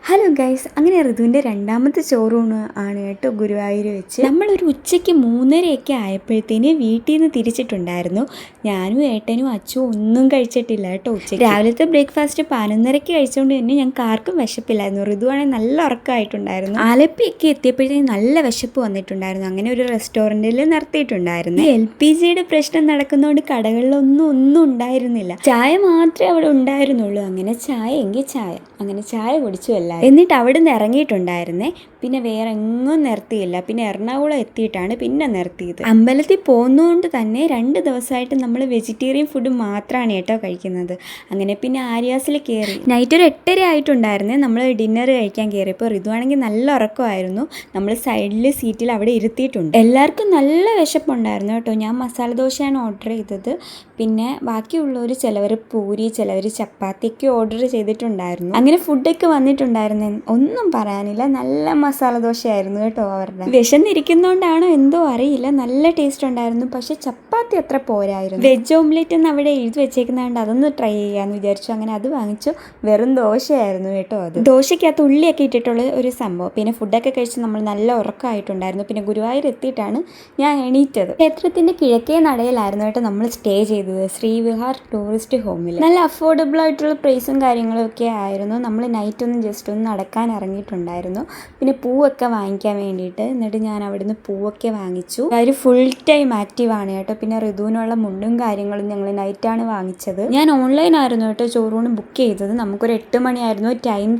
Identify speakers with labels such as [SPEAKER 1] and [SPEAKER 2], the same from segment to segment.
[SPEAKER 1] Hello guys, അങ്ങനെ ഋതുവിൻ്റെ രണ്ടാമത്തെ ചോറൂണ് ആണ് കേട്ടോ ഗുരുവായൂർ വെച്ച്. നമ്മളൊരു ഉച്ചയ്ക്ക് 3:30 ആയപ്പോഴത്തേന് വീട്ടിൽ നിന്ന് തിരിച്ചിട്ടുണ്ടായിരുന്നു. ഞാനും ഏട്ടനും അച്ഛനും ഒന്നും കഴിച്ചിട്ടില്ല കേട്ടോ. ഉച്ചയ്ക്ക് രാവിലത്തെ ബ്രേക്ക്ഫാസ്റ്റ് 11:30 കഴിച്ചുകൊണ്ട് തന്നെ ഞങ്ങൾക്ക് ആർക്കും വിശപ്പില്ലായിരുന്നു. ഋതുവാണെങ്കിൽ നല്ല ഉറക്കമായിട്ടുണ്ടായിരുന്നു. ആലപ്പിയൊക്കെ എത്തിയപ്പോഴത്തേന് നല്ല വിശപ്പ് വന്നിട്ടുണ്ടായിരുന്നു. അങ്ങനെ ഒരു റെസ്റ്റോറൻറ്റിൽ നിർത്തിയിട്ടുണ്ടായിരുന്നു. LPGയുടെ പ്രശ്നം നടക്കുന്നതുകൊണ്ട് കടകളിലൊന്നും ഉണ്ടായിരുന്നില്ല. ചായ മാത്രമേ അവിടെ ഉണ്ടായിരുന്നുള്ളൂ. അങ്ങനെ ചായ എങ്കിൽ ചായ, അങ്ങനെ ചായ കുടിച്ചു അല്ല. എന്നിട്ട് അവിടെ നിന്ന് ഇറങ്ങിയിട്ടുണ്ടായിരുന്നേ. പിന്നെ വേറെ എങ്ങും നിർത്തിയില്ല. പിന്നെ എറണാകുളം എത്തിയിട്ടാണ് പിന്നെ നിർത്തിയത്. അമ്പലത്തിൽ പോകുന്നതുകൊണ്ട് തന്നെ 2 ദിവസമായിട്ട് നമ്മൾ വെജിറ്റേറിയൻ ഫുഡ് മാത്രമാണ് കേട്ടോ കഴിക്കുന്നത്. അങ്ങനെ പിന്നെ ആര്യാസിൽ കയറി. നൈറ്റ് ഒരു 8:30 ആയിട്ടുണ്ടായിരുന്നേ. നമ്മൾ ഡിന്നർ കഴിക്കാൻ കയറിയപ്പോൾ ഋതുവാണെങ്കിൽ നല്ല ഉറക്കമായിരുന്നു. നമ്മൾ സൈഡിൽ സീറ്റിൽ അവിടെ ഇരുത്തിയിട്ടുണ്ട്. എല്ലാവർക്കും നല്ല വിശപ്പുണ്ടായിരുന്നു കേട്ടോ. ഞാൻ മസാല ദോശയാണ് ഓർഡർ ചെയ്തത്. പിന്നെ ബാക്കിയുള്ളവർ ചിലവർ പൂരി, ചിലവർ ചപ്പാത്തിയൊക്കെ ഓർഡർ ചെയ്തിട്ടുണ്ടായിരുന്നു. അങ്ങനെ ഫുഡൊക്കെ വന്നിട്ടുണ്ടായിരുന്നു. ഒന്നും പറയാനില്ല, നല്ല മസാല ദോശയായിരുന്നു കേട്ടോ അവരുടെ. വിശന്നിരിക്കുന്നതുകൊണ്ടാണോ എന്തോ അറിയില്ല, നല്ല ടേസ്റ്റ് ഉണ്ടായിരുന്നു. പക്ഷെ ചപ്പാത്തി അത്ര പോരായിരുന്നു. വെജ് ഓംലെറ്റ് എന്ന് അവിടെ എഴുതി വെച്ചേക്കുന്നതുകൊണ്ട് അതൊന്ന് ട്രൈ ചെയ്യാമെന്ന് വിചാരിച്ചു. അങ്ങനെ അത് വാങ്ങിച്ചു. വെറും ദോശയായിരുന്നു കേട്ടോ അത്. ദോശയ്ക്കകത്ത് ഉള്ളിയൊക്കെ ഇട്ടിട്ടുള്ള ഒരു സംഭവം. പിന്നെ ഫുഡൊക്കെ കഴിച്ച് നമ്മൾ നല്ല ഉറക്കമായിട്ടുണ്ടായിരുന്നു. പിന്നെ ഗുരുവായൂർ എത്തിയിട്ടാണ് ഞാൻ എണീറ്റത്. ക്ഷേത്രത്തിൻ്റെ കിഴക്കേ നടയിലായിരുന്നു കേട്ടോ നമ്മൾ സ്റ്റേ ചെയ്തത്, ശ്രീവിഹാർ ടൂറിസ്റ്റ് ഹോമിൽ. നല്ല അഫോർഡബിൾ ആയിട്ടുള്ള പ്രൈസും കാര്യങ്ങളും ഒക്കെ ആയിരുന്നു. നമ്മൾ നൈറ്റ് ഒന്ന് ജസ്റ്റ് ഒന്ന് നടക്കാൻ ഇറങ്ങിയിട്ടുണ്ടായിരുന്നു. പിന്നെ പൂവൊക്കെ വാങ്ങിക്കാൻ വേണ്ടിയിട്ട്. എന്നിട്ട് ഞാൻ അവിടുന്ന് പൂവൊക്കെ വാങ്ങിച്ചു. അവർ ഫുൾ ടൈം ആക്റ്റീവാണ് കേട്ടോ. പിന്നെ ഋതുവിനുള്ള മുണ്ടും കാര്യങ്ങളും ഞങ്ങൾ നൈറ്റാണ് വാങ്ങിച്ചത്. ഞാൻ ഓൺലൈനായിരുന്നു കേട്ടോ ചോറൂണ് ബുക്ക് ചെയ്തത്. നമുക്കൊരു 8 മണിയായിരുന്നു ടൈം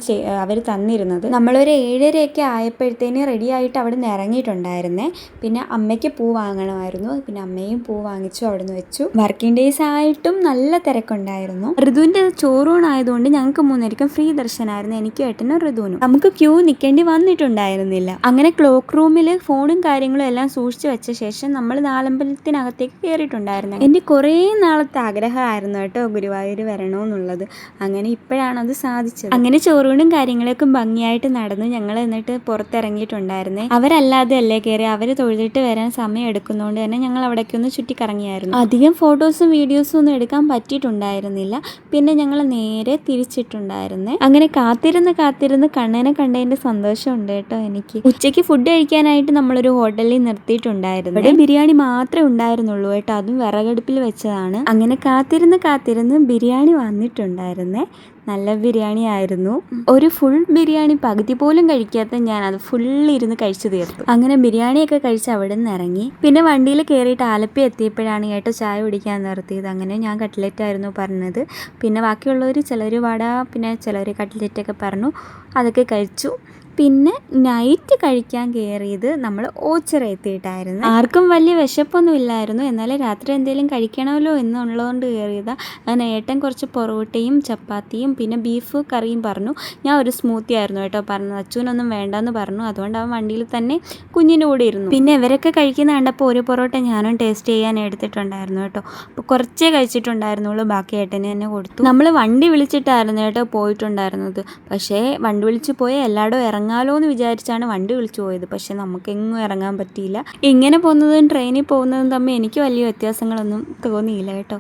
[SPEAKER 1] അവർ തന്നിരുന്നത്. നമ്മളൊരു 7:30 ആയപ്പോഴത്തേന് റെഡി ആയിട്ട് അവിടെ നിന്ന് ഇറങ്ങിയിട്ടുണ്ടായിരുന്നേ. പിന്നെ അമ്മയ്ക്ക് പൂ വാങ്ങണമായിരുന്നു. പിന്നെ അമ്മയും പൂ വാങ്ങിച്ചു, അവിടെ നിന്ന് വെച്ചു. വർക്കിംഗ് ഡേയ്സ് ആയിട്ടും നല്ല തിരക്കുണ്ടായിരുന്നു. ഋതുവിൻ്റെ ചോറൂണായതുകൊണ്ട് ഞങ്ങൾക്ക് 3:30 ഫ്രീ ദർശനമായിരുന്നു, എനിക്കും ഏട്ടനും ഋതുവിനും. നമുക്ക് ക്യൂ നിൽക്കേണ്ടി വന്നിട്ടുണ്ടായിരുന്നില്ല. അങ്ങനെ ക്ലോക്ക് റൂമിൽ ഫോണും കാര്യങ്ങളും എല്ലാം സൂക്ഷിച്ചു വെച്ച ശേഷം നമ്മൾ നാലമ്പലത്തിനകത്തേക്ക് കയറിയിട്ടുണ്ടായിരുന്നു. എൻ്റെ കുറേ നാളത്തെ ആഗ്രഹമായിരുന്നു കേട്ടോ ഗുരുവായൂർ വരണമെന്നുള്ളത്. അങ്ങനെ ഇപ്പോഴാണ് അത് സാധിച്ചത്. അങ്ങനെ ചോറൂണും കാര്യങ്ങളൊക്കെ ഭംഗിയായിട്ട് നടന്നു. ഞങ്ങൾ എന്നിട്ട് പുറത്തിറങ്ങിയിട്ടുണ്ടായിരുന്നേ. അവരല്ലാതെ അല്ലേ കയറി, അവർ തൊഴുതിട്ട് വരാൻ സമയം എടുക്കുന്നതുകൊണ്ട് തന്നെ ഞങ്ങൾ അവിടേക്ക് ഒന്ന് ചുറ്റിക്കറങ്ങിയായിരുന്നു. അധികം ഫോട്ടോസും വീഡിയോസും ഒന്നും എടുക്കാൻ പറ്റിയിട്ടുണ്ടായിരുന്നില്ല. പിന്നെ ഞങ്ങൾ നേരെ തിരിച്ചിട്ടുണ്ടായിരുന്നേ. അങ്ങനെ കാത്തിരുന്ന് കണ്ണനെ കണ്ടതിൻ്റെ സന്തോഷമുണ്ട് കേട്ടോ എനിക്ക്. ഉച്ചയ്ക്ക് ഫുഡ് കഴിക്കാനായിട്ട് നമ്മളൊരു ഹോട്ടലിൽ നിർത്തിയിട്ടുണ്ടായിരുന്നു. ഇവിടെ ബിരിയാണി മാത്രമേ ഉണ്ടായിരുന്നുള്ളൂ കേട്ടോ, അതും വിറകടുപ്പിൽ വെച്ചതാണ്. അങ്ങനെ കാത്തിരുന്ന് ബിരിയാണി വന്നിട്ടുണ്ടായിരുന്നേ. നല്ല ബിരിയാണി ആയിരുന്നു. ഒരു ഫുൾ ബിരിയാണി പകുതി പോലും കഴിക്കാത്ത ഞാൻ അത് ഫുള്ളിരുന്ന് കഴിച്ചു തീർത്തു. അങ്ങനെ ബിരിയാണിയൊക്കെ കഴിച്ച് അവിടെ നിന്ന് ഇറങ്ങി. പിന്നെ വണ്ടിയിൽ കയറിയിട്ട് ആലപ്പി എത്തിയപ്പോഴാണ് കേട്ടോ ചായ കുടിക്കാൻ നിർത്തിയത്. അങ്ങനെ ഞാൻ കട്ട്ലറ്റായിരുന്നു പറഞ്ഞത്. പിന്നെ ബാക്കിയുള്ളവർ ചിലർ വട, പിന്നെ ചിലർ കട്ട്ലറ്റൊക്കെ പറഞ്ഞു. അതൊക്കെ കഴിച്ചു. പിന്നെ നൈറ്റ് കഴിക്കാൻ കയറിയത് നമ്മൾ ഓച്ചിറ എത്തിയിട്ടായിരുന്നു. ആർക്കും വലിയ വിശപ്പൊന്നും ഇല്ലായിരുന്നു. എന്നാലും രാത്രി എന്തെങ്കിലും കഴിക്കണമല്ലോ എന്നുള്ളതുകൊണ്ട് കയറിയതാണ്. അങ്ങനെ ഏട്ടൻ കുറച്ച് പൊറോട്ടയും ചപ്പാത്തിയും പിന്നെ ബീഫ് കറിയും പറഞ്ഞു. ഞാൻ ഒരു സ്മൂത്തി ആയിരുന്നു കേട്ടോ പറഞ്ഞത്. അച്ഛനൊന്നും വേണ്ടെന്ന് പറഞ്ഞു. അതുകൊണ്ട് അവൻ വണ്ടിയിൽ തന്നെ കുഞ്ഞിൻ്റെ കൂടെ ഇരുന്നു. പിന്നെ ഇവരൊക്കെ കഴിക്കുന്ന കണ്ടപ്പോൾ ഒരു പൊറോട്ട ഞാനും ടേസ്റ്റ് ചെയ്യാൻ എടുത്തിട്ടുണ്ടായിരുന്നു കേട്ടോ. അപ്പോൾ കുറച്ചേ കഴിച്ചിട്ടുണ്ടായിരുന്നുള്ളൂ, ബാക്കി ഏട്ടന് തന്നെ കൊടുത്തു. നമ്മൾ വണ്ടി വിളിച്ചിട്ടായിരുന്നു കേട്ടോ പോയിട്ടുണ്ടായിരുന്നത്. പക്ഷേ വണ്ടി വിളിച്ച് പോയി എല്ലായിടും ഇറങ്ങാലോ എന്ന് വിചാരിച്ചാണ് വണ്ടി വിളിച്ചു പോയത്. പക്ഷെ നമുക്കെങ്ങും ഇറങ്ങാൻ പറ്റിയില്ല. ഇങ്ങനെ പോകുന്നതും ട്രെയിനിൽ പോകുന്നതും തമ്മിൽ എനിക്ക് വലിയ വ്യത്യാസങ്ങളൊന്നും തോന്നിയില്ല കേട്ടോ.